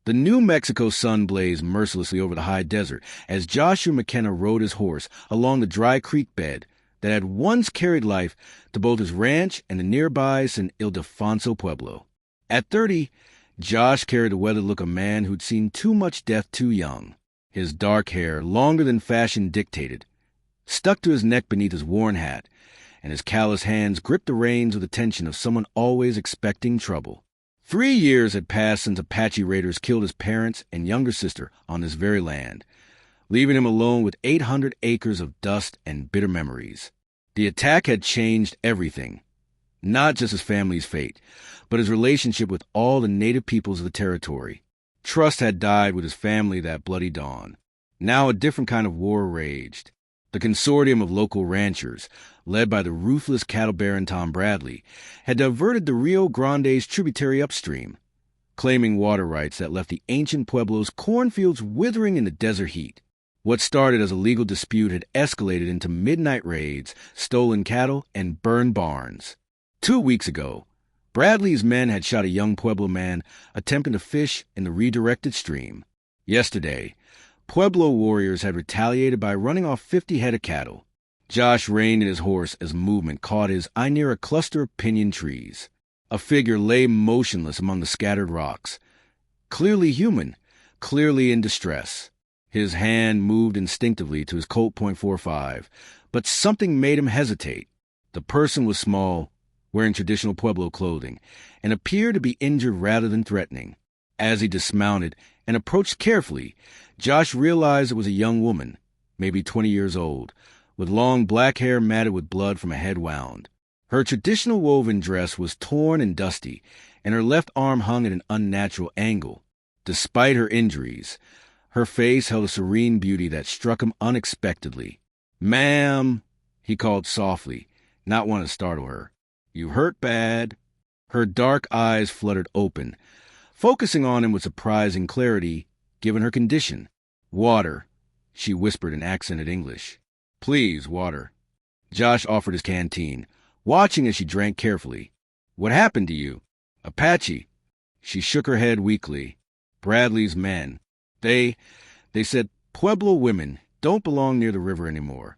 The New Mexico sun blazed mercilessly over the high desert as Joshua McKenna rode his horse along the dry creek bed that had once carried life to both his ranch and the nearby San Ildefonso Pueblo. At 30, Josh carried the weathered look of a man who'd seen too much death too young. His dark hair, longer than fashion dictated, stuck to his neck beneath his worn hat, and his callous hands gripped the reins with the tension of someone always expecting trouble. 3 years had passed since Apache raiders killed his parents and younger sister on this very land, leaving him alone with 800 acres of dust and bitter memories. The attack had changed everything, not just his family's fate, but his relationship with all the native peoples of the territory. Trust had died with his family that bloody dawn. Now a different kind of war raged. The consortium of local ranchers, led by the ruthless cattle baron Tom Bradley, had diverted the Rio Grande's tributary upstream, claiming water rights that left the ancient Pueblo's cornfields withering in the desert heat. What started as a legal dispute had escalated into midnight raids, stolen cattle, and burned barns. 2 weeks ago, Bradley's men had shot a young Pueblo man attempting to fish in the redirected stream. Yesterday, Pueblo warriors had retaliated by running off 50 head of cattle. Josh reined in his horse as movement caught his eye near a cluster of pinyon trees. A figure lay motionless among the scattered rocks. Clearly human, clearly in distress. His hand moved instinctively to his Colt .45, but something made him hesitate. The person was small, wearing traditional Pueblo clothing, and appeared to be injured rather than threatening. As he dismounted and approached carefully, Josh realized it was a young woman, maybe 20 years old, with long black hair matted with blood from a head wound. Her traditional woven dress was torn and dusty, and her left arm hung at an unnatural angle. Despite her injuries, her face held a serene beauty that struck him unexpectedly. "Ma'am," he called softly, not wanting to startle her. "You hurt bad." Her dark eyes fluttered open, focusing on him with surprising clarity, given her condition. "Water," she whispered in accented English. "Please, water." Josh offered his canteen, watching as she drank carefully. "What happened to you?" "Apache." She shook her head weakly. "Bradley's men. They said Pueblo women don't belong near the river anymore."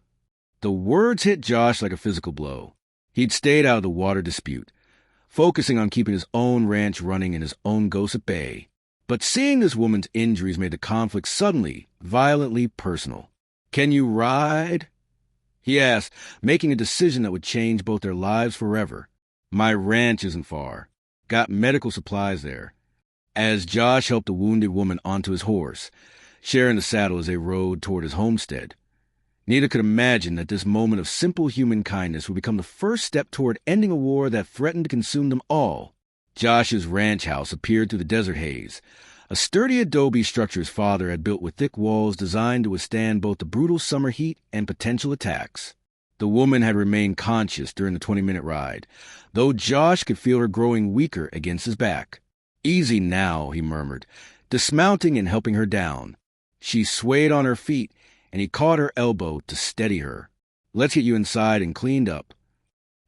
The words hit Josh like a physical blow. He'd stayed out of the water dispute, focusing on keeping his own ranch running and his own ghosts at bay. But seeing this woman's injuries made the conflict suddenly, violently personal. "Can you ride?" he asked, making a decision that would change both their lives forever. "My ranch isn't far. Got medical supplies there." As Josh helped the wounded woman onto his horse, sharing the saddle as they rode toward his homestead, neither could imagine that this moment of simple human kindness would become the first step toward ending a war that threatened to consume them all. Josh's ranch house appeared through the desert haze, a sturdy adobe structure his father had built with thick walls designed to withstand both the brutal summer heat and potential attacks. The woman had remained conscious during the 20-minute ride, though Josh could feel her growing weaker against his back. "Easy now," he murmured, dismounting and helping her down. She swayed on her feet, and he caught her elbow to steady her. "Let's get you inside and cleaned up."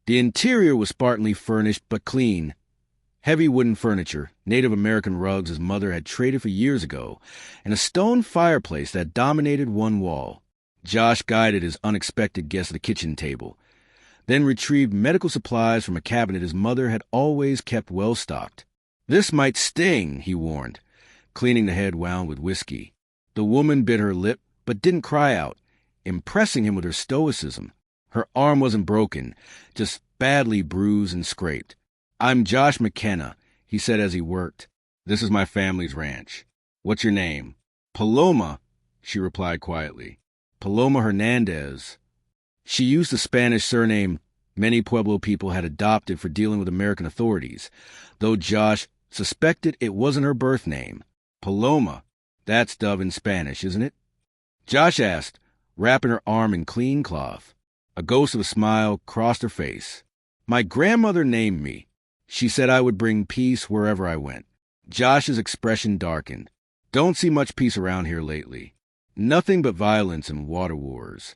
The interior was spartanly furnished but clean. Heavy wooden furniture, Native American rugs his mother had traded for years ago, and a stone fireplace that dominated one wall. Josh guided his unexpected guest to the kitchen table, then retrieved medical supplies from a cabinet his mother had always kept well-stocked. "This might sting," he warned, cleaning the head wound with whiskey. The woman bit her lip, but didn't cry out, impressing him with her stoicism. Her arm wasn't broken, just badly bruised and scraped. "I'm Josh McKenna," he said as he worked. "This is my family's ranch. What's your name?" "Paloma," she replied quietly. "Paloma Hernandez." She used the Spanish surname many Pueblo people had adopted for dealing with American authorities, though Josh suspected it wasn't her birth name. "Paloma, that's dove in Spanish, isn't it?" Josh asked, wrapping her arm in clean cloth. A ghost of a smile crossed her face. "My grandmother named me. She said I would bring peace wherever I went." Josh's expression darkened. "Don't see much peace around here lately. Nothing but violence and water wars."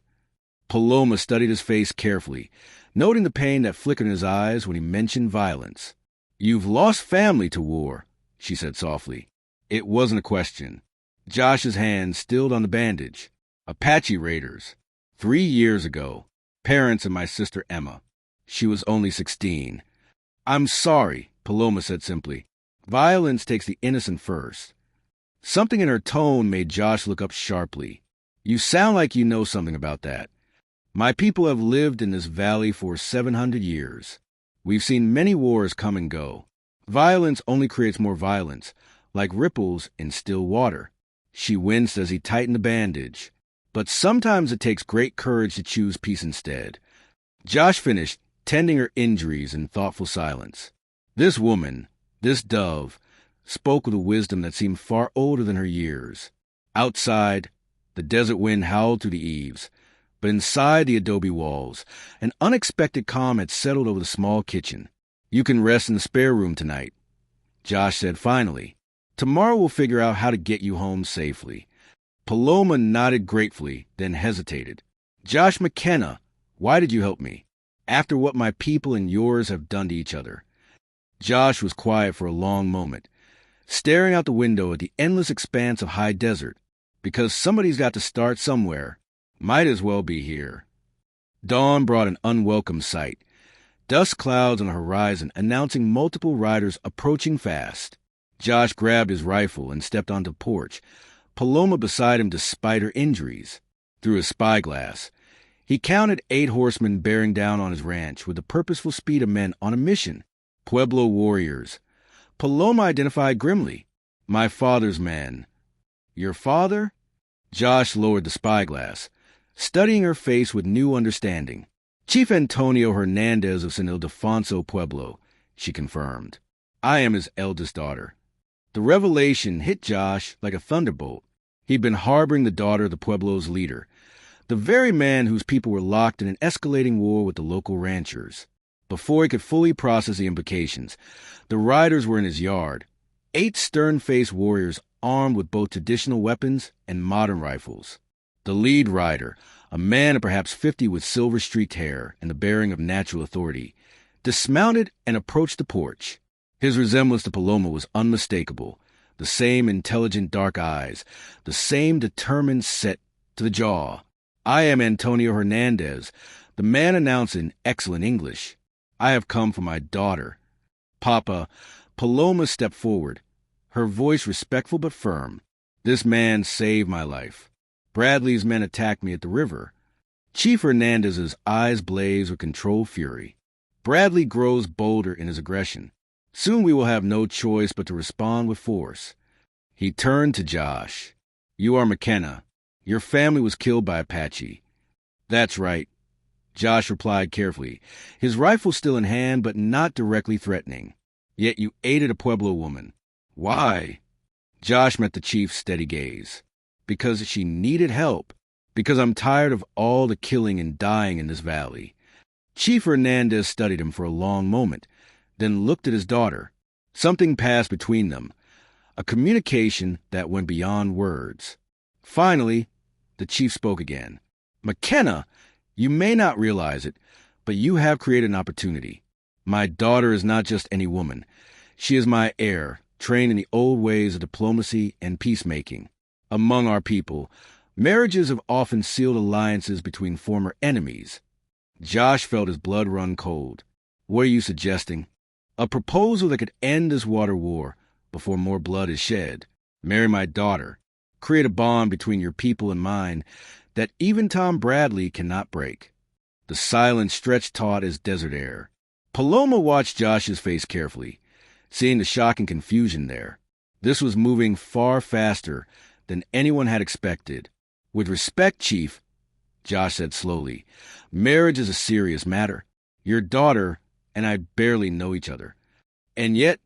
Paloma studied his face carefully, noting the pain that flickered in his eyes when he mentioned violence. "You've lost family to war," she said softly. It wasn't a question. Josh's hand stilled on the bandage. Apache raiders. 3 years ago. Parents and my sister Emma. She was only 16. I'm sorry, Paloma said simply. Violence takes the innocent first. Something in her tone made Josh look up sharply. You sound like you know something about that. My people have lived in this valley for 700 years. We've seen many wars come and go. Violence only creates more violence, like ripples in still water. She winced as he tightened the bandage. But sometimes it takes great courage to choose peace instead. Josh finished, tending her injuries in thoughtful silence. This woman, this dove, spoke with a wisdom that seemed far older than her years. Outside, the desert wind howled through the eaves, but inside the adobe walls, an unexpected calm had settled over the small kitchen. You can rest in the spare room tonight, Josh said finally. Tomorrow we'll figure out how to get you home safely. Paloma nodded gratefully, then hesitated. Josh McKenna, why did you help me? After what my people and yours have done to each other. Josh was quiet for a long moment, staring out the window at the endless expanse of high desert. Because somebody's got to start somewhere. Might as well be here. Dawn brought an unwelcome sight. Dust clouds on the horizon announcing multiple riders approaching fast. Josh grabbed his rifle and stepped onto the porch, Paloma beside him despite her injuries. Through his spyglass, he counted 8 horsemen bearing down on his ranch with the purposeful speed of men on a mission. Pueblo warriors. Paloma identified grimly. My father's men. Your father? Josh lowered the spyglass, studying her face with new understanding. Chief Antonio Hernandez of San Ildefonso Pueblo, she confirmed. I am his eldest daughter. The revelation hit Josh like a thunderbolt. He'd been harboring the daughter of the Pueblo's leader, the very man whose people were locked in an escalating war with the local ranchers. Before he could fully process the implications, the riders were in his yard, 8 stern-faced warriors armed with both traditional weapons and modern rifles. The lead rider, a man of perhaps 50 with silver-streaked hair and the bearing of natural authority, dismounted and approached the porch. His resemblance to Paloma was unmistakable. The same intelligent dark eyes, the same determined set to the jaw. I am Antonio Hernandez, the man announced in excellent English. I have come for my daughter. Papa, Paloma stepped forward, her voice respectful but firm. This man saved my life. Bradley's men attacked me at the river. Chief Hernandez's eyes blazed with controlled fury. Bradley grows bolder in his aggression. Soon we will have no choice but to respond with force. He turned to Josh. You are McKenna. Your family was killed by Apache. That's right, Josh replied carefully, his rifle still in hand but not directly threatening. Yet you aided a Pueblo woman. Why? Josh met the chief's steady gaze. Because she needed help. Because I'm tired of all the killing and dying in this valley. Chief Hernandez studied him for a long moment, then looked at his daughter. Something passed between them, a communication that went beyond words. Finally, the chief spoke again. McKenna, you may not realize it, but you have created an opportunity. My daughter is not just any woman. She is my heir, trained in the old ways of diplomacy and peacemaking. Among our people, marriages have often sealed alliances between former enemies. Josh felt his blood run cold. What are you suggesting? A proposal that could end this water war before more blood is shed. Marry my daughter. Create a bond between your people and mine that even Tom Bradley cannot break. The silence stretched taut as desert air. Paloma watched Josh's face carefully, seeing the shock and confusion there. This was moving far faster than anyone had expected. With respect, Chief, Josh said slowly, marriage is a serious matter. Your daughter and I barely know each other. And yet,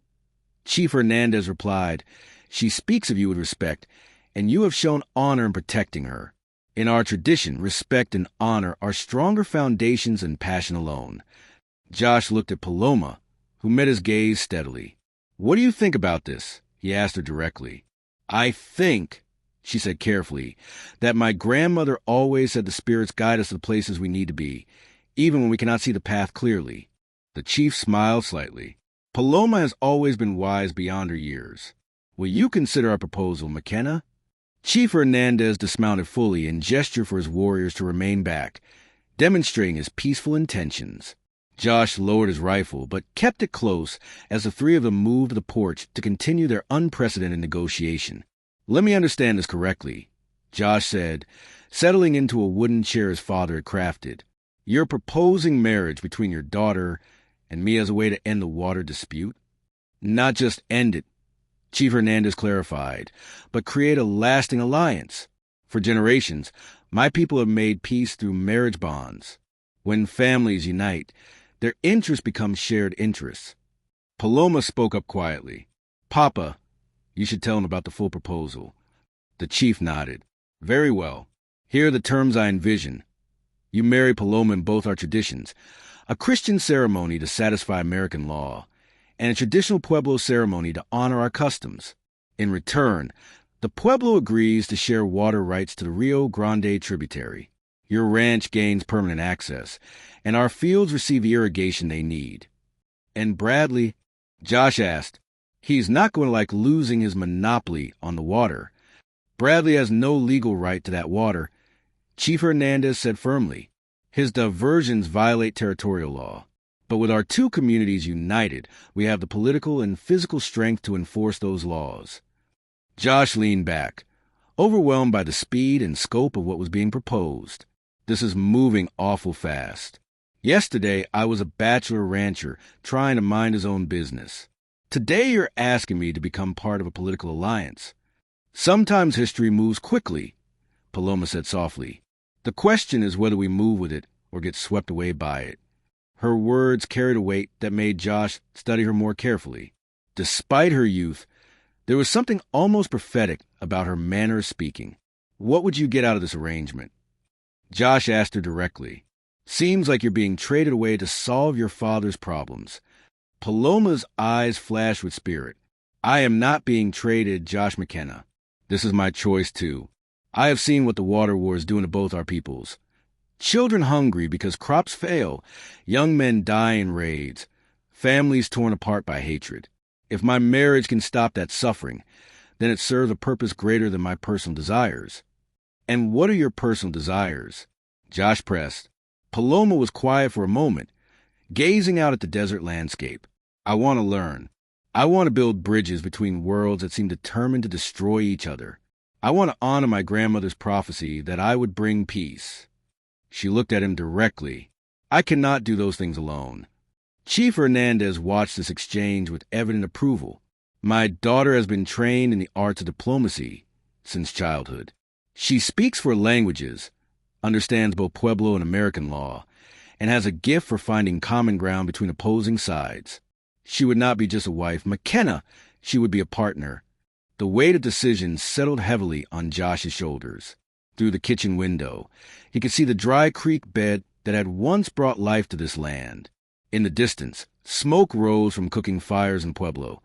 Chief Hernandez replied, she speaks of you with respect, and you have shown honor in protecting her. In our tradition, respect and honor are stronger foundations than passion alone. Josh looked at Paloma, who met his gaze steadily. What do you think about this? He asked her directly. I think, she said carefully, that my grandmother always said the spirits guide us to the places we need to be, even when we cannot see the path clearly. The chief smiled slightly. Paloma has always been wise beyond her years. Will you consider our proposal, McKenna? Chief Hernandez dismounted fully and gestured for his warriors to remain back, demonstrating his peaceful intentions. Josh lowered his rifle, but kept it close as the three of them moved to the porch to continue their unprecedented negotiation. Let me understand this correctly, Josh said, settling into a wooden chair his father had crafted. You're proposing marriage between your daughter and me as a way to end the water dispute? Not just end it, Chief Hernandez clarified, but create a lasting alliance. For generations, my people have made peace through marriage bonds. When families unite, their interests become shared interests. Paloma spoke up quietly. Papa, you should tell him about the full proposal. The chief nodded. Very well. Here are the terms I envision. You marry Paloma in both our traditions, a Christian ceremony to satisfy American law, and a traditional Pueblo ceremony to honor our customs. In return, the Pueblo agrees to share water rights to the Rio Grande tributary. Your ranch gains permanent access, and our fields receive the irrigation they need. And Bradley, Josh asked, he's not going to like losing his monopoly on the water. Bradley has no legal right to that water, Chief Hernandez said firmly. His diversions violate territorial law. But with our two communities united, we have the political and physical strength to enforce those laws. Josh leaned back, overwhelmed by the speed and scope of what was being proposed. This is moving awful fast. Yesterday, I was a bachelor rancher trying to mind his own business. Today, you're asking me to become part of a political alliance. Sometimes history moves quickly, Paloma said softly. The question is whether we move with it or get swept away by it. Her words carried a weight that made Josh study her more carefully. Despite her youth, there was something almost prophetic about her manner of speaking. What would you get out of this arrangement? Josh asked her directly. Seems like you're being traded away to solve your father's problems. Paloma's eyes flashed with spirit. I am not being traded, Josh McKenna. This is my choice, too. I have seen what the water war is doing to both our peoples. Children hungry because crops fail, young men die in raids, families torn apart by hatred. If my marriage can stop that suffering, then it serves a purpose greater than my personal desires. And what are your personal desires? Josh pressed. Paloma was quiet for a moment, gazing out at the desert landscape. I want to learn. I want to build bridges between worlds that seem determined to destroy each other. I want to honor my grandmother's prophecy that I would bring peace. She looked at him directly. I cannot do those things alone. Chief Hernandez watched this exchange with evident approval. My daughter has been trained in the arts of diplomacy since childhood. She speaks 4 languages, understands both Pueblo and American law, and has a gift for finding common ground between opposing sides. She would not be just a wife, McKenna. She would be a partner. The weight of decision settled heavily on Josh's shoulders. Through the kitchen window, he could see the dry creek bed that had once brought life to this land. In the distance, smoke rose from cooking fires in Pueblo,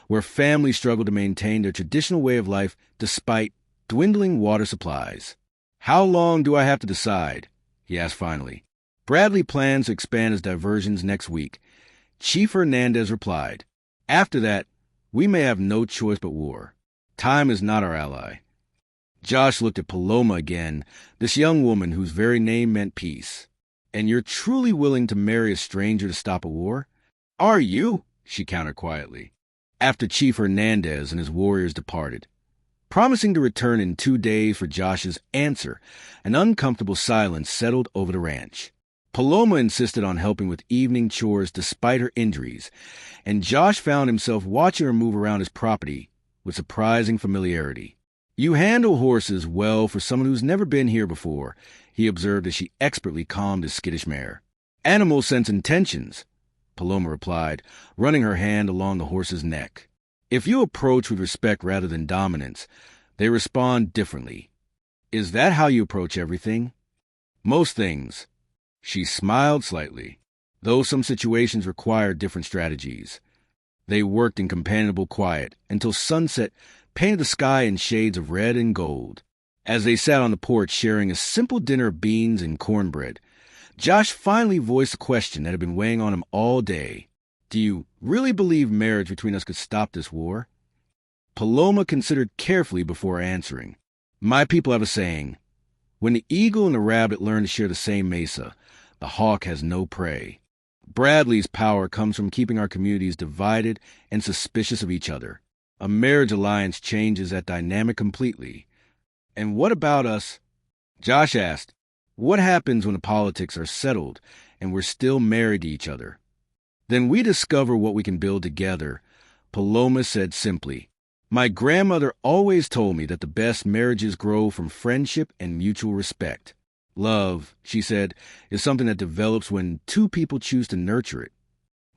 where families struggled to maintain their traditional way of life despite dwindling water supplies. How long do I have to decide? He asked finally. Bradley plans to expand his diversions next week. Chief Hernandez replied. After that, we may have no choice but war. Time is not our ally. Josh looked at Paloma again, this young woman whose very name meant peace. And you're truly willing to marry a stranger to stop a war? Are you? She countered quietly. After Chief Hernandez and his warriors departed, promising to return in 2 days for Josh's answer, an uncomfortable silence settled over the ranch. Paloma insisted on helping with evening chores despite her injuries, and Josh found himself watching her move around his property with surprising familiarity. You handle horses well for someone who's never been here before, he observed as she expertly calmed his skittish mare. Animals sense intentions, Paloma replied, running her hand along the horse's neck. If you approach with respect rather than dominance, they respond differently. Is that how you approach everything? Most things. She smiled slightly, though some situations required different strategies. They worked in companionable quiet until sunset painted the sky in shades of red and gold. As they sat on the porch sharing a simple dinner of beans and cornbread, Josh finally voiced a question that had been weighing on him all day. Do you really believe marriage between us could stop this war? Paloma considered carefully before answering. My people have a saying, when the eagle and the rabbit learn to share the same mesa, the hawk has no prey. Bradley's power comes from keeping our communities divided and suspicious of each other. A marriage alliance changes that dynamic completely. And what about us? Josh asked, what happens when the politics are settled and we're still married to each other? Then we discover what we can build together, Paloma said simply. My grandmother always told me that the best marriages grow from friendship and mutual respect. Love, she said, is something that develops when two people choose to nurture it.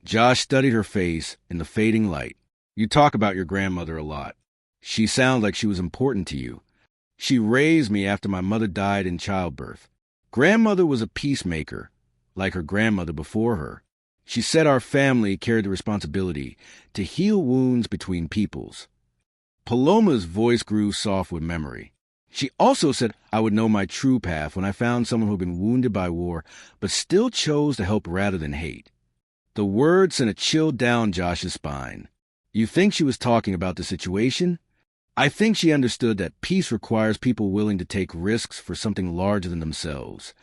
Josh studied her face in the fading light. You talk about your grandmother a lot. She sounds like she was important to you. She raised me after my mother died in childbirth. Grandmother was a peacemaker, like her grandmother before her. She said our family carried the responsibility to heal wounds between peoples. Paloma's voice grew soft with memory. She also said I would know my true path when I found someone who had been wounded by war but still chose to help rather than hate. The words sent a chill down Josh's spine. You think she was talking about the situation? I think she understood that peace requires people willing to take risks for something larger than themselves.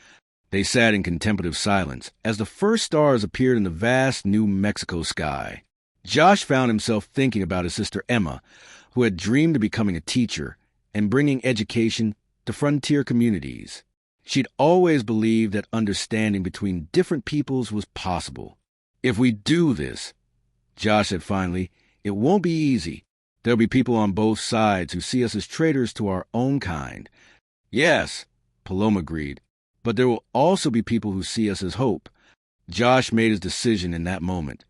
They sat in contemplative silence as the first stars appeared in the vast New Mexico sky. Josh found himself thinking about his sister Emma, who had dreamed of becoming a teacher and bringing education to frontier communities. She'd always believed that understanding between different peoples was possible. If we do this, Josh said finally, it won't be easy. There'll be people on both sides who see us as traitors to our own kind. Yes, Paloma agreed, but there will also be people who see us as hope. Josh made his decision in that moment,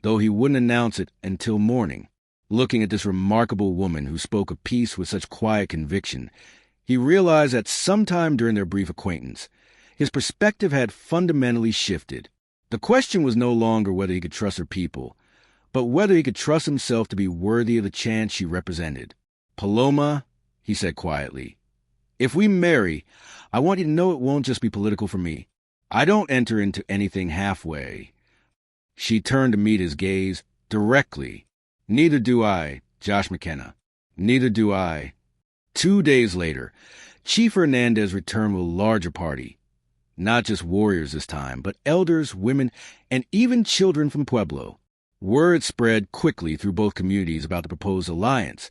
though he wouldn't announce it until morning. Looking at this remarkable woman who spoke of peace with such quiet conviction, he realized that sometime during their brief acquaintance, his perspective had fundamentally shifted. The question was no longer whether he could trust her people, but whether he could trust himself to be worthy of the chance she represented. Paloma, he said quietly, if we marry, I want you to know it won't just be political for me. I don't enter into anything halfway. She turned to meet his gaze directly. Neither do I, Josh McKenna. Neither do I. 2 days later, Chief Hernandez returned with a larger party. Not just warriors this time, but elders, women, and even children from Pueblo. Word spread quickly through both communities about the proposed alliance,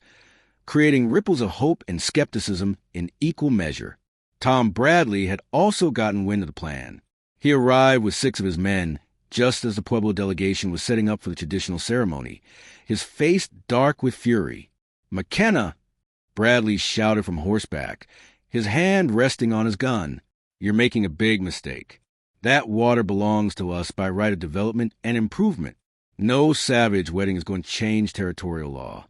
creating ripples of hope and skepticism in equal measure. Tom Bradley had also gotten wind of the plan. He arrived with 6 of his men, just as the Pueblo delegation was setting up for the traditional ceremony, his face dark with fury. McKenna, Bradley shouted from horseback, his hand resting on his gun. You're making a big mistake. That water belongs to us by right of development and improvement. No savage wedding is going to change territorial law.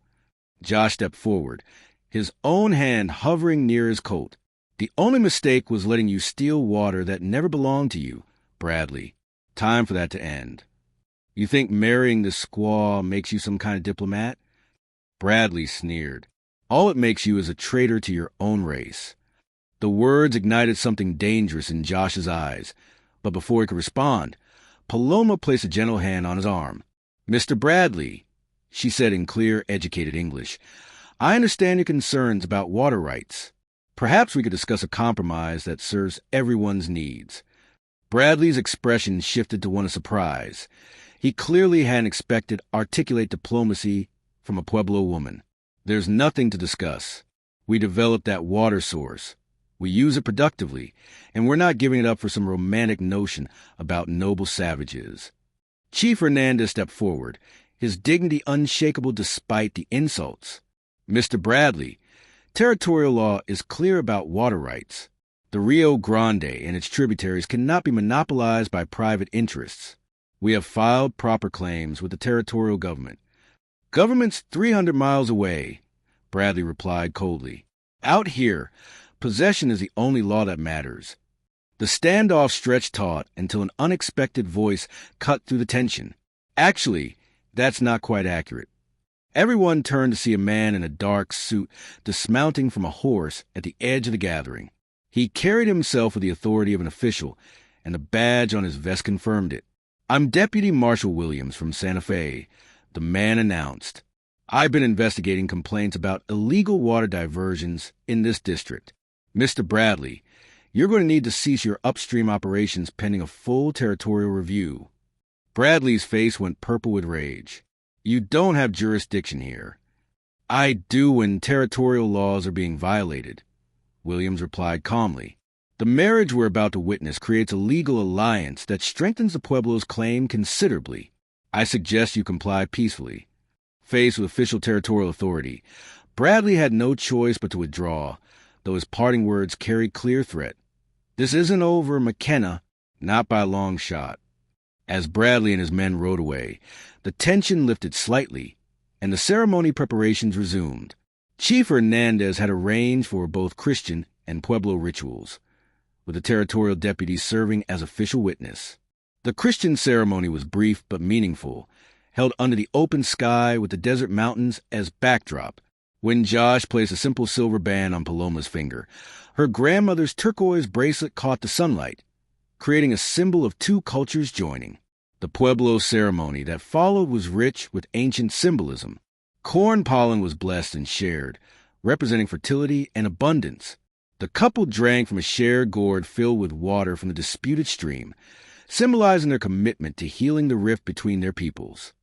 Josh stepped forward, his own hand hovering near his coat. The only mistake was letting you steal water that never belonged to you, Bradley. Time for that to end. You think marrying this squaw makes you some kind of diplomat? Bradley sneered. All it makes you is a traitor to your own race. The words ignited something dangerous in Josh's eyes, but before he could respond, Paloma placed a gentle hand on his arm. Mr. Bradley, she said in clear, educated English, I understand your concerns about water rights. Perhaps we could discuss a compromise that serves everyone's needs. Bradley's expression shifted to one of surprise. He clearly hadn't expected articulate diplomacy from a Pueblo woman. There's nothing to discuss. We developed that water source. We use it productively, and we're not giving it up for some romantic notion about noble savages. Chief Hernandez stepped forward, his dignity unshakable despite the insults. Mr. Bradley, territorial law is clear about water rights. The Rio Grande and its tributaries cannot be monopolized by private interests. We have filed proper claims with the territorial government. Government's 300 miles away, Bradley replied coldly. Out here, possession is the only law that matters. The standoff stretched taut until an unexpected voice cut through the tension. Actually, that's not quite accurate. Everyone turned to see a man in a dark suit dismounting from a horse at the edge of the gathering. He carried himself with the authority of an official, and the badge on his vest confirmed it. I'm Deputy Marshal Williams from Santa Fe, the man announced. I've been investigating complaints about illegal water diversions in this district. Mr. Bradley, you're going to need to cease your upstream operations pending a full territorial review. Bradley's face went purple with rage. You don't have jurisdiction here. I do when territorial laws are being violated, Williams replied calmly. The marriage we're about to witness creates a legal alliance that strengthens the Pueblo's claim considerably. I suggest you comply peacefully. Faced with official territorial authority, Bradley had no choice but to withdraw, though his parting words carried clear threat. This isn't over, McKenna, not by a long shot. As Bradley and his men rode away, the tension lifted slightly, and the ceremony preparations resumed. Chief Hernandez had arranged for both Christian and Pueblo rituals, with the territorial deputy serving as official witness. The Christian ceremony was brief but meaningful, held under the open sky with the desert mountains as backdrop. When Josh placed a simple silver band on Paloma's finger, her grandmother's turquoise bracelet caught the sunlight, creating a symbol of two cultures joining. The Pueblo ceremony that followed was rich with ancient symbolism. Corn pollen was blessed and shared, representing fertility and abundance. The couple drank from a shared gourd filled with water from the disputed stream, symbolizing their commitment to healing the rift between their peoples.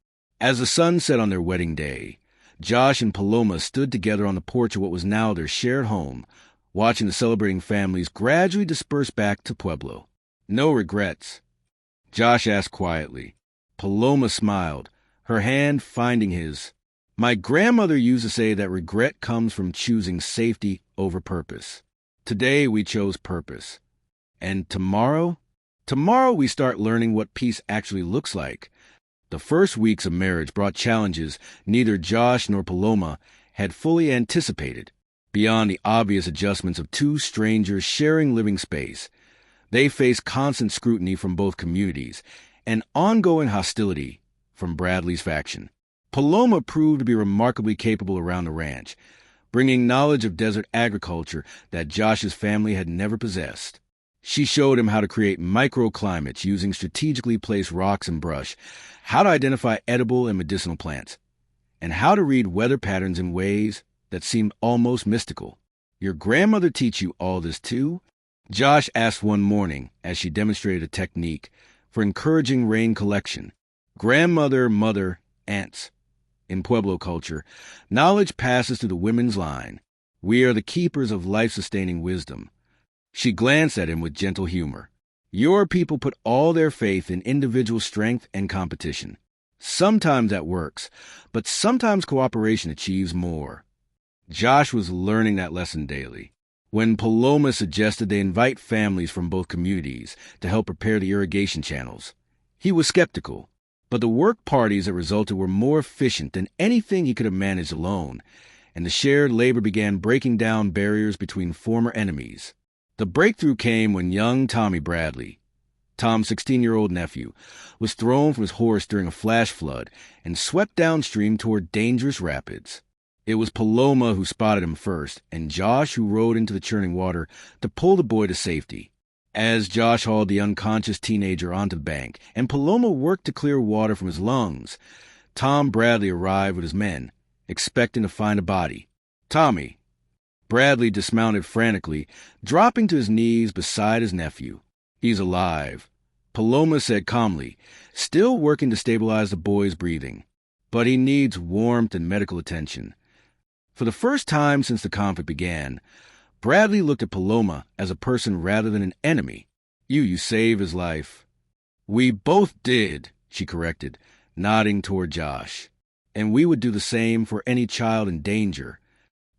As the sun set on their wedding day, Josh and Paloma stood together on the porch of what was now their shared home, watching the celebrating families gradually disperse back to Pueblo. No regrets, Josh asked quietly. Paloma smiled, her hand finding his. My grandmother used to say that regret comes from choosing safety over purpose. Today we chose purpose. And tomorrow? Tomorrow we start learning what peace actually looks like. The first weeks of marriage brought challenges neither Josh nor Paloma had fully anticipated. Beyond the obvious adjustments of two strangers sharing living space, they faced constant scrutiny from both communities and ongoing hostility from Bradley's faction. Paloma proved to be remarkably capable around the ranch, bringing knowledge of desert agriculture that Josh's family had never possessed. She showed him how to create microclimates using strategically placed rocks and brush, how to identify edible and medicinal plants, and how to read weather patterns in ways that seemed almost mystical. Your grandmother teach you all this too? Josh asked one morning as she demonstrated a technique for encouraging rain collection. Grandmother, mother, aunts. In Pueblo culture, knowledge passes through the women's line. We are the keepers of life-sustaining wisdom. She glanced at him with gentle humor. Your people put all their faith in individual strength and competition. Sometimes that works, but sometimes cooperation achieves more. Josh was learning that lesson daily. When Paloma suggested they invite families from both communities to help prepare the irrigation channels, he was skeptical. But the work parties that resulted were more efficient than anything he could have managed alone, and the shared labor began breaking down barriers between former enemies. The breakthrough came when young Tommy Bradley, Tom's 16-year-old nephew, was thrown from his horse during a flash flood and swept downstream toward dangerous rapids. It was Paloma who spotted him first, and Josh who rode into the churning water to pull the boy to safety. As Josh hauled the unconscious teenager onto the bank, and Paloma worked to clear water from his lungs, Tom Bradley arrived with his men, expecting to find a body. Tommy. Bradley dismounted frantically, dropping to his knees beside his nephew. He's alive, Paloma said calmly, still working to stabilize the boy's breathing. But he needs warmth and medical attention. For the first time since the conflict began, Bradley looked at Paloma as a person rather than an enemy. You saved his life. We both did, she corrected, nodding toward Josh. And we would do the same for any child in danger.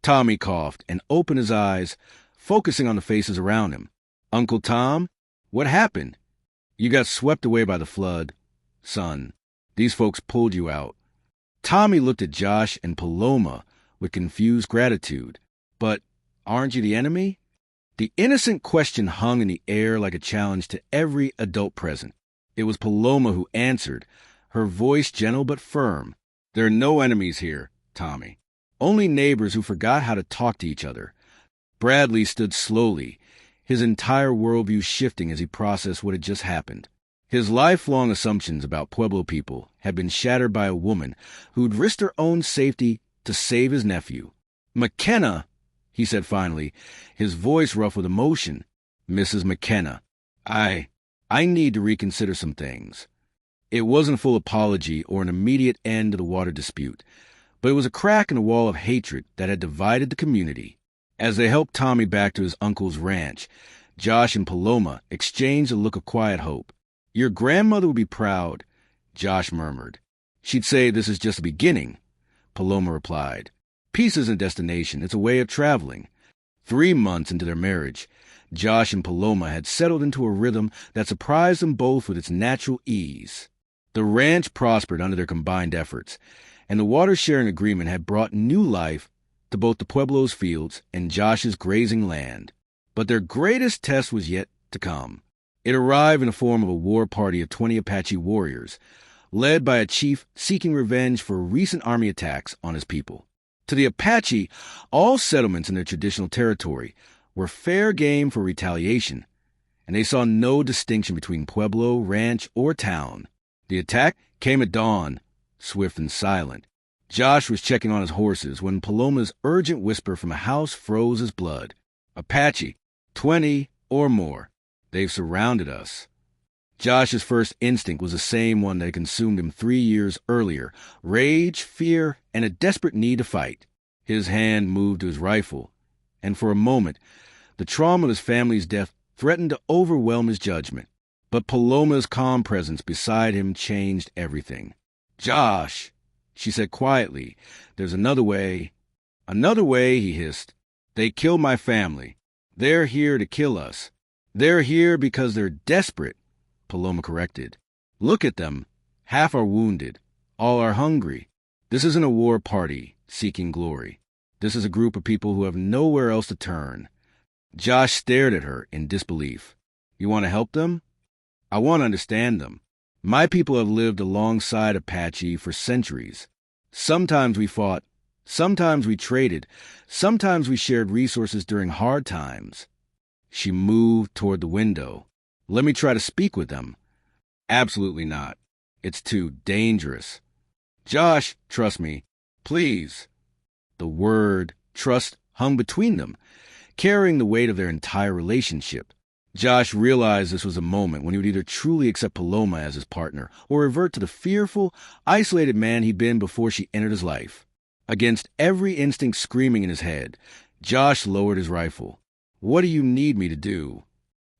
Tommy coughed and opened his eyes, focusing on the faces around him. Uncle Tom, what happened? You got swept away by the flood. Son, these folks pulled you out. Tommy looked at Josh and Paloma with confused gratitude. But aren't you the enemy? The innocent question hung in the air like a challenge to every adult present. It was Paloma who answered, her voice gentle but firm. There are no enemies here, Tommy. Only neighbors who forgot how to talk to each other. Bradley stood slowly, his entire worldview shifting as he processed what had just happened. His lifelong assumptions about Pueblo people had been shattered by a woman who'd risked her own safety to save his nephew. "McKenna," he said finally, his voice rough with emotion. "Mrs. McKenna, I need to reconsider some things." It wasn't a full apology or an immediate end to the water dispute, but it was a crack in the wall of hatred that had divided the community. As they helped Tommy back to his uncle's ranch, Josh and Paloma exchanged a look of quiet hope. "Your grandmother would be proud," Josh murmured. "She'd say this is just the beginning," Paloma replied. "Peace isn't a destination, it's a way of traveling." 3 months into their marriage, Josh and Paloma had settled into a rhythm that surprised them both with its natural ease. The ranch prospered under their combined efforts, and the water-sharing agreement had brought new life to both the Pueblo's fields and Josh's grazing land. But their greatest test was yet to come. It arrived in the form of a war party of 20 Apache warriors, led by a chief seeking revenge for recent army attacks on his people. To the Apache, all settlements in their traditional territory were fair game for retaliation, and they saw no distinction between Pueblo, ranch, or town. The attack came at dawn, swift and silent. Josh was checking on his horses when Paloma's urgent whisper from a house froze his blood. "Apache, 20 or more. They've surrounded us." Josh's first instinct was the same one that had consumed him 3 years earlier: rage, fear, and a desperate need to fight. His hand moved to his rifle, and for a moment, the trauma of his family's death threatened to overwhelm his judgment. But Paloma's calm presence beside him changed everything. "Josh," she said quietly, "there's another way." "Another way," he hissed. "They killed my family. They're here to kill us." "They're here because they're desperate," Paloma corrected. "Look at them. Half are wounded. All are hungry. This isn't a war party seeking glory. This is a group of people who have nowhere else to turn." Josh stared at her in disbelief. "You want to help them?" "I want to understand them. My people have lived alongside Apache for centuries. Sometimes we fought, sometimes we traded, sometimes we shared resources during hard times." She moved toward the window. "Let me try to speak with them." "Absolutely not. It's too dangerous." "Josh, trust me. Please." The word trust hung between them, carrying the weight of their entire relationship. Josh realized this was a moment when he would either truly accept Paloma as his partner or revert to the fearful, isolated man he'd been before she entered his life. Against every instinct screaming in his head, Josh lowered his rifle. "What do you need me to do?"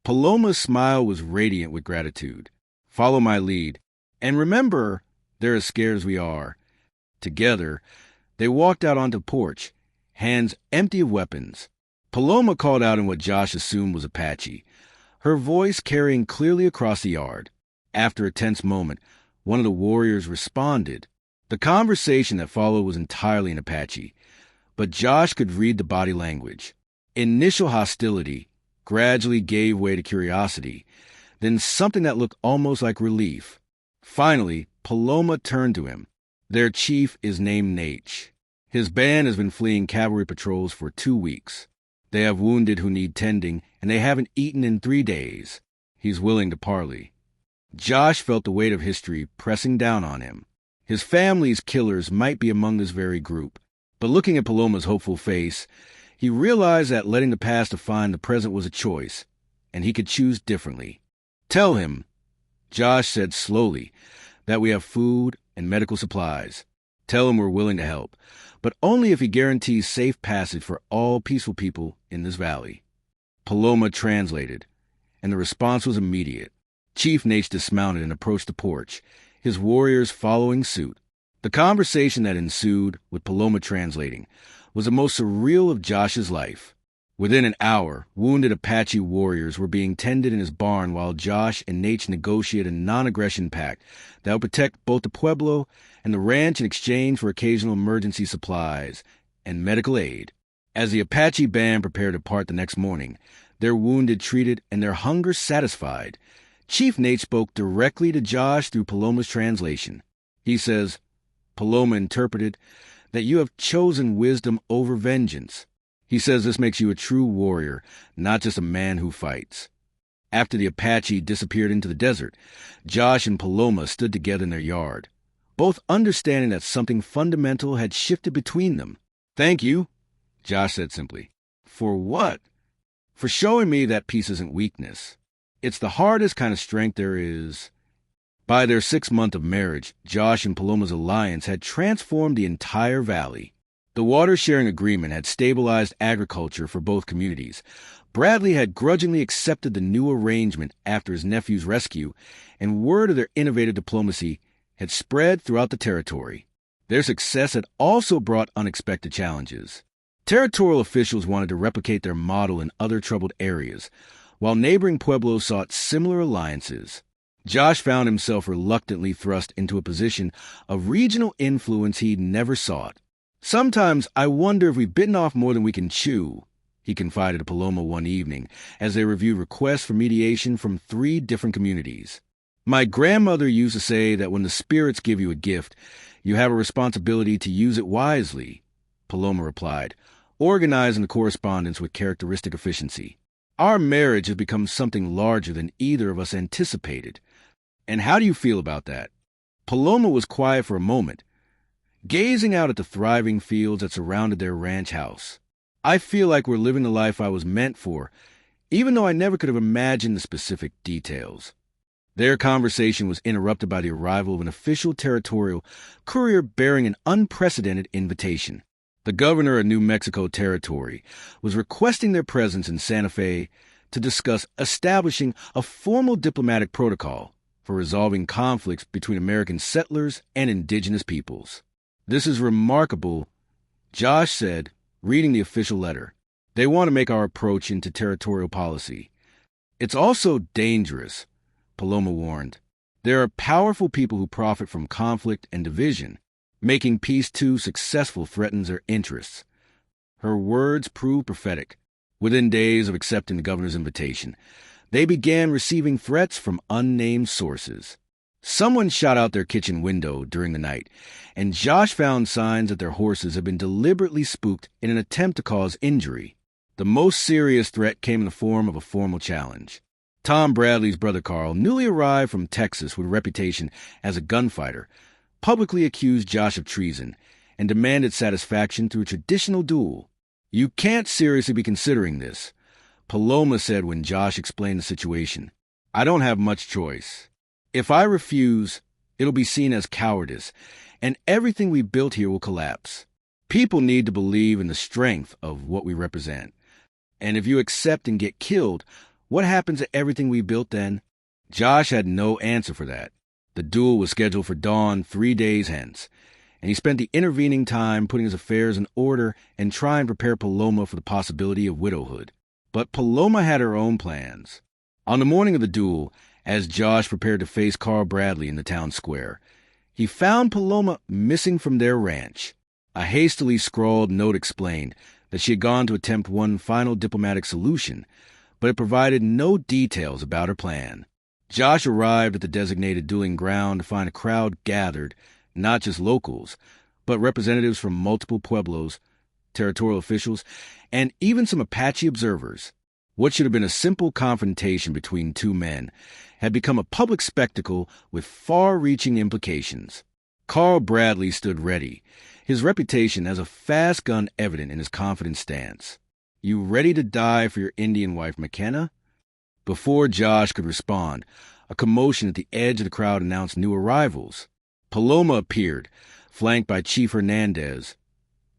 Paloma's smile was radiant with gratitude. "Follow my lead. And remember, they're as scared as we are." Together, they walked out onto the porch, hands empty of weapons. Paloma called out in what Josh assumed was Apache, her voice carrying clearly across the yard. After a tense moment, one of the warriors responded. The conversation that followed was entirely in Apache, but Josh could read the body language. Initial hostility gradually gave way to curiosity, then something that looked almost like relief. Finally, Paloma turned to him. "Their chief is named Nate. His band has been fleeing cavalry patrols for 2 weeks. They have wounded who need tending, and they haven't eaten in 3 days. He's willing to parley." Josh felt the weight of history pressing down on him. His family's killers might be among this very group, but looking at Paloma's hopeful face, he realized that letting the past define the present was a choice, and he could choose differently. "Tell him," Josh said slowly, "that we have food and medical supplies. Tell him we're willing to help, but only if he guarantees safe passage for all peaceful people in this valley." Paloma translated, and the response was immediate. Chief Nate dismounted and approached the porch, his warriors following suit. The conversation that ensued, with Paloma translating, was the most surreal of Josh's life. Within an hour, wounded Apache warriors were being tended in his barn while Josh and Nate negotiated a non-aggression pact that would protect both the Pueblo and the ranch in exchange for occasional emergency supplies and medical aid. As the Apache band prepared to part the next morning, their wounded treated and their hunger satisfied, Chief Nate spoke directly to Josh through Paloma's translation. He says, Paloma interpreted, that you have chosen wisdom over vengeance. He says this makes you a true warrior, not just a man who fights. After the Apache disappeared into the desert, Josh and Paloma stood together in their yard, both understanding that something fundamental had shifted between them. "Thank you," Josh said simply. "For what?" "For showing me that peace isn't weakness. It's the hardest kind of strength there is." By their 6th month of marriage, Josh and Paloma's alliance had transformed the entire valley. The water-sharing agreement had stabilized agriculture for both communities. Bradley had grudgingly accepted the new arrangement after his nephew's rescue, and word of their innovative diplomacy had spread throughout the territory. Their success had also brought unexpected challenges. Territorial officials wanted to replicate their model in other troubled areas, while neighboring Pueblos sought similar alliances. Josh found himself reluctantly thrust into a position of regional influence he'd never sought. "Sometimes I wonder if we've bitten off more than we can chew," he confided to Paloma one evening as they reviewed requests for mediation from 3 different communities. "My grandmother used to say that when the spirits give you a gift, you have a responsibility to use it wisely," Paloma replied, organizing the correspondence with characteristic efficiency. "Our marriage has become something larger than either of us anticipated. And how do you feel about that?" Paloma was quiet for a moment, gazing out at the thriving fields that surrounded their ranch house. "I feel like we're living the life I was meant for, even though I never could have imagined the specific details." Their conversation was interrupted by the arrival of an official territorial courier bearing an unprecedented invitation. The governor of New Mexico Territory was requesting their presence in Santa Fe to discuss establishing a formal diplomatic protocol for resolving conflicts between American settlers and indigenous peoples. "This is remarkable," Josh said, reading the official letter. "They want to make our approach into territorial policy." "It's also dangerous," Paloma warned. "There are powerful people who profit from conflict and division. Making peace too successful threatens their interests." Her words proved prophetic. Within days of accepting the governor's invitation, they began receiving threats from unnamed sources. Someone shot out their kitchen window during the night, and Josh found signs that their horses had been deliberately spooked in an attempt to cause injury. The most serious threat came in the form of a formal challenge. Tom Bradley's brother Carl, newly arrived from Texas with a reputation as a gunfighter, publicly accused Josh of treason and demanded satisfaction through a traditional duel. "You can't seriously be considering this," Paloma said when Josh explained the situation. "I don't have much choice. If I refuse, it'll be seen as cowardice, and everything we built here will collapse. People need to believe in the strength of what we represent. And if you accept and get killed, what happens to everything we built then?" Josh had no answer for that. The duel was scheduled for dawn 3 days hence, and he spent the intervening time putting his affairs in order and trying to prepare Paloma for the possibility of widowhood. But Paloma had her own plans. On the morning of the duel, as Josh prepared to face Carl Bradley in the town square, he found Paloma missing from their ranch. A hastily scrawled note explained that she had gone to attempt one final diplomatic solution, but it provided no details about her plan. Josh arrived at the designated dueling ground to find a crowd gathered, not just locals, but representatives from multiple Pueblos, territorial officials, and even some Apache observers. What should have been a simple confrontation between 2 men had become a public spectacle with far-reaching implications. Carl Bradley stood ready, his reputation as a fast gun evident in his confident stance. "You ready to die for your Indian wife, McKenna?" Before Josh could respond, a commotion at the edge of the crowd announced new arrivals. Paloma appeared, flanked by Chief Hernandez,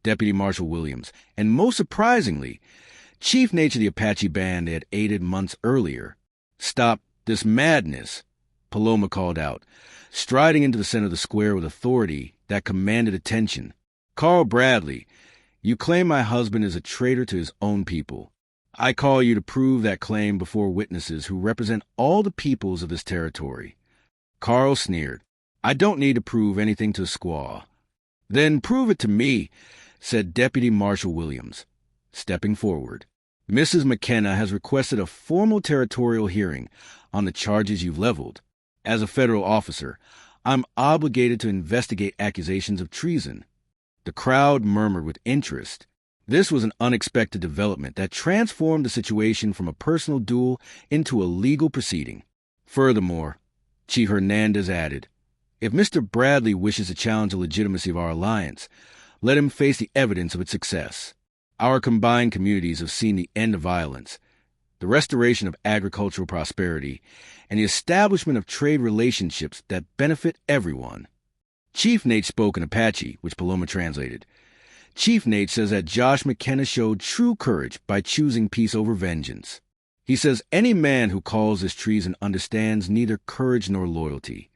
Deputy Marshal Williams, and most surprisingly, Chief Nature of the Apache band they had aided months earlier. "Stop this madness," Paloma called out, striding into the center of the square with authority that commanded attention. "Carl Bradley, you claim my husband is a traitor to his own people. I call you to prove that claim before witnesses who represent all the peoples of this territory." Carl sneered. "I don't need to prove anything to a squaw." "Then prove it to me," said Deputy Marshal Williams, stepping forward. "Mrs. McKenna has requested a formal territorial hearing on the charges you've leveled. As a federal officer, I'm obligated to investigate accusations of treason." The crowd murmured with interest. This was an unexpected development that transformed the situation from a personal duel into a legal proceeding. Furthermore, Chief Hernandez added, "If Mr. Bradley wishes to challenge the legitimacy of our alliance, let him face the evidence of its success. Our combined communities have seen the end of violence, the restoration of agricultural prosperity, and the establishment of trade relationships that benefit everyone." Chief Nate spoke in Apache, which Paloma translated. Chief Nate says that Josh McKenna showed true courage by choosing peace over vengeance. He says any man who calls this treason understands neither courage nor loyalty.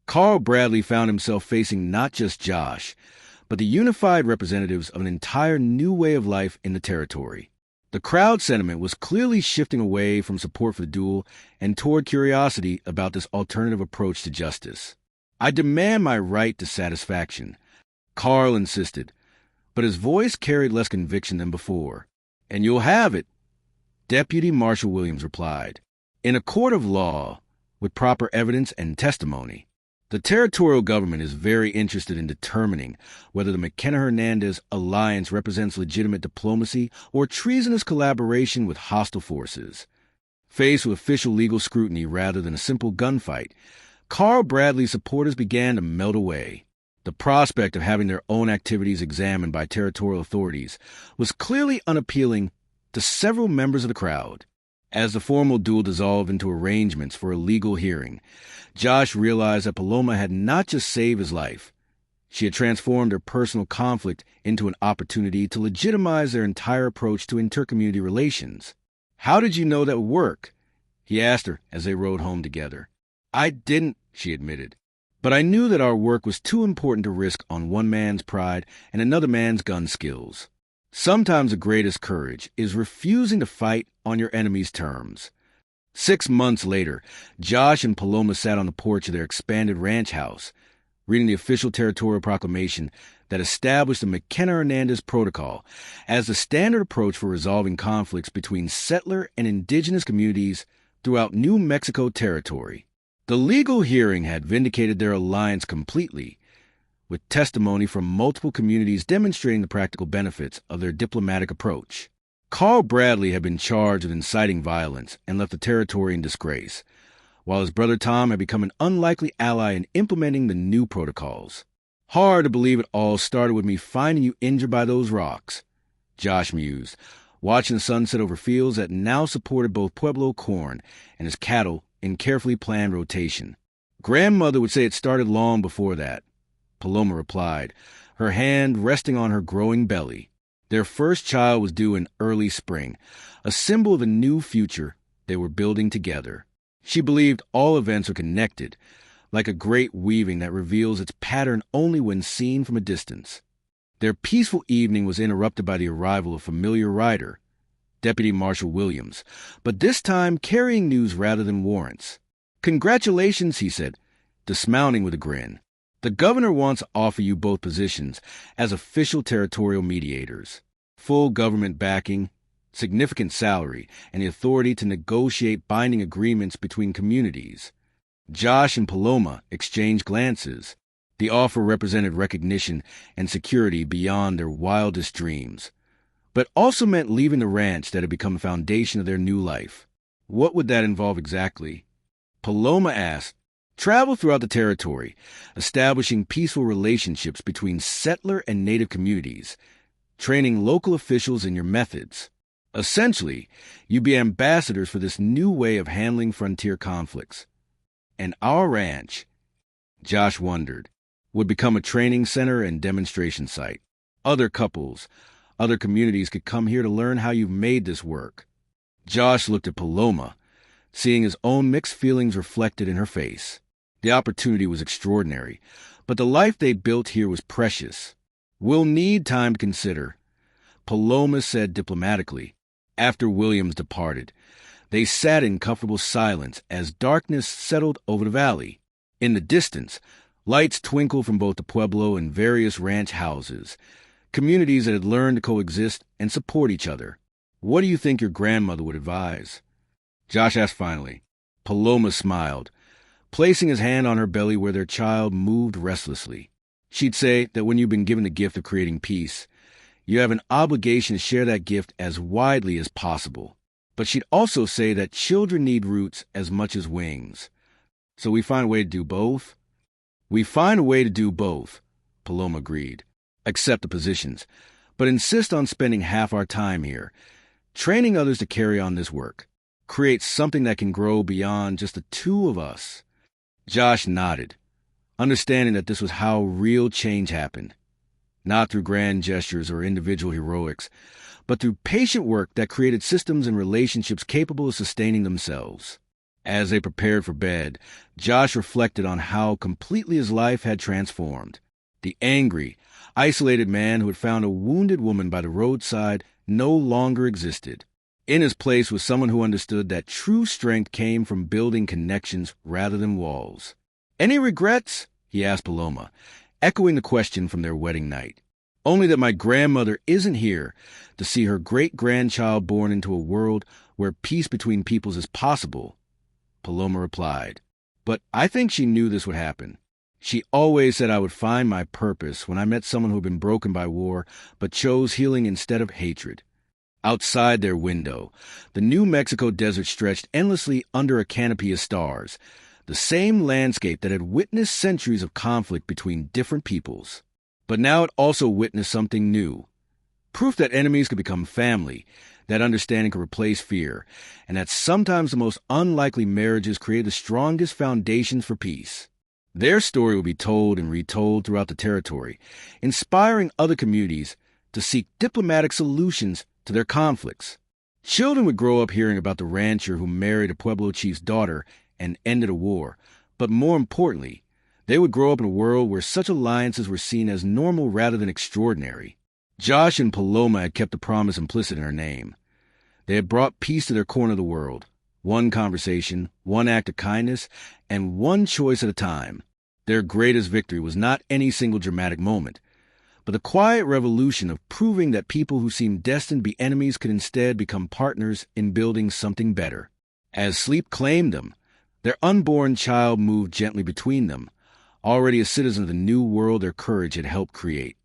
Carl Bradley found himself facing not just Josh, but the unified representatives of an entire new way of life in the territory. The crowd sentiment was clearly shifting away from support for the duel and toward curiosity about this alternative approach to justice. "I demand my right to satisfaction," Carl insisted, but his voice carried less conviction than before. "And you'll have it," Deputy Marshal Williams replied, "in a court of law, with proper evidence and testimony." The territorial government is very interested in determining whether the McKenna-Hernandez alliance represents legitimate diplomacy or treasonous collaboration with hostile forces. Faced with official legal scrutiny rather than a simple gunfight, Carl Bradley's supporters began to melt away. The prospect of having their own activities examined by territorial authorities was clearly unappealing to several members of the crowd. As the formal duel dissolved into arrangements for a legal hearing, Josh realized that Paloma had not just saved his life. She had transformed their personal conflict into an opportunity to legitimize their entire approach to intercommunity relations. "How did you know that would work?" he asked her as they rode home together. "I didn't," she admitted. "But I knew that our work was too important to risk on one man's pride and another man's gun skills. Sometimes the greatest courage is refusing to fight on your enemy's terms." 6 months later, Josh and Paloma sat on the porch of their expanded ranch house, reading the official territorial proclamation that established the McKenna-Hernandez Protocol as the standard approach for resolving conflicts between settler and indigenous communities throughout New Mexico territory. The legal hearing had vindicated their alliance completely, with testimony from multiple communities demonstrating the practical benefits of their diplomatic approach. Carl Bradley had been charged with inciting violence and left the territory in disgrace, while his brother Tom had become an unlikely ally in implementing the new protocols. "Hard to believe it all started with me finding you injured by those rocks," Josh mused, watching the sunset over fields that now supported both Pueblo corn and his cattle in carefully planned rotation. "Grandmother would say it started long before that," Paloma replied, her hand resting on her growing belly. Their first child was due in early spring, a symbol of a new future they were building together. She believed all events are connected, like a great weaving that reveals its pattern only when seen from a distance. Their peaceful evening was interrupted by the arrival of a familiar rider, Deputy Marshal Williams, but this time carrying news rather than warrants. "Congratulations," he said, dismounting with a grin. "The governor wants to offer you both positions as official territorial mediators. Full government backing, significant salary, and the authority to negotiate binding agreements between communities." Josh and Paloma exchanged glances. The offer represented recognition and security beyond their wildest dreams, but also meant leaving the ranch that had become the foundation of their new life. What would that involve exactly? Paloma asked. "Travel throughout the territory, establishing peaceful relationships between settler and native communities, training local officials in your methods. Essentially, you'd be ambassadors for this new way of handling frontier conflicts. And our ranch," Josh wondered, "would become a training center and demonstration site. Other couples, other communities could come here to learn how you've made this work." Josh looked at Paloma, seeing his own mixed feelings reflected in her face. The opportunity was extraordinary, but the life they built here was precious. "We'll need time to consider," Paloma said diplomatically. After Williams departed, they sat in comfortable silence as darkness settled over the valley. In the distance, lights twinkled from both the Pueblo and various ranch houses, communities that had learned to coexist and support each other. "What do you think your grandmother would advise?" Josh asked finally. Paloma smiled, placing his hand on her belly where their child moved restlessly. "She'd say that when you've been given the gift of creating peace, You have an obligation to share that gift as widely as possible. But she'd also say that children need roots as much as wings. So we find a way to do both? We find a way to do both, Paloma agreed. Accept the positions, but insist on spending half our time here, training others to carry on this work. Create something that can grow beyond just the two of us. Josh nodded, understanding that this was how real change happened. Not through grand gestures or individual heroics, but through patient work that created systems and relationships capable of sustaining themselves. As they prepared for bed, Josh reflected on how completely his life had transformed. The angry, isolated man who had found a wounded woman by the roadside no longer existed. In his place was someone who understood that true strength came from building connections rather than walls. "Any regrets?" he asked Paloma, echoing the question from their wedding night. "Only that my grandmother isn't here to see her great-grandchild born into a world where peace between peoples is possible," Paloma replied. "But I think she knew this would happen. She always said I would find my purpose when I met someone who had been broken by war but chose healing instead of hatred." Outside their window, the New Mexico desert stretched endlessly under a canopy of stars, the same landscape that had witnessed centuries of conflict between different peoples. But now it also witnessed something new. Proof that enemies could become family, that understanding could replace fear, and that sometimes the most unlikely marriages create the strongest foundations for peace. Their story would be told and retold throughout the territory, inspiring other communities to seek diplomatic solutions to their conflicts. Children would grow up hearing about the rancher who married a Pueblo chief's daughter and ended a war, but more importantly, they would grow up in a world where such alliances were seen as normal rather than extraordinary. Josh and Paloma had kept the promise implicit in her name. They had brought peace to their corner of the world, one conversation, one act of kindness, and one choice at a time. Their greatest victory was not any single dramatic moment, but the quiet revolution of proving that people who seemed destined to be enemies could instead become partners in building something better. As sleep claimed them, their unborn child moved gently between them, already a citizen of the new world their courage had helped create.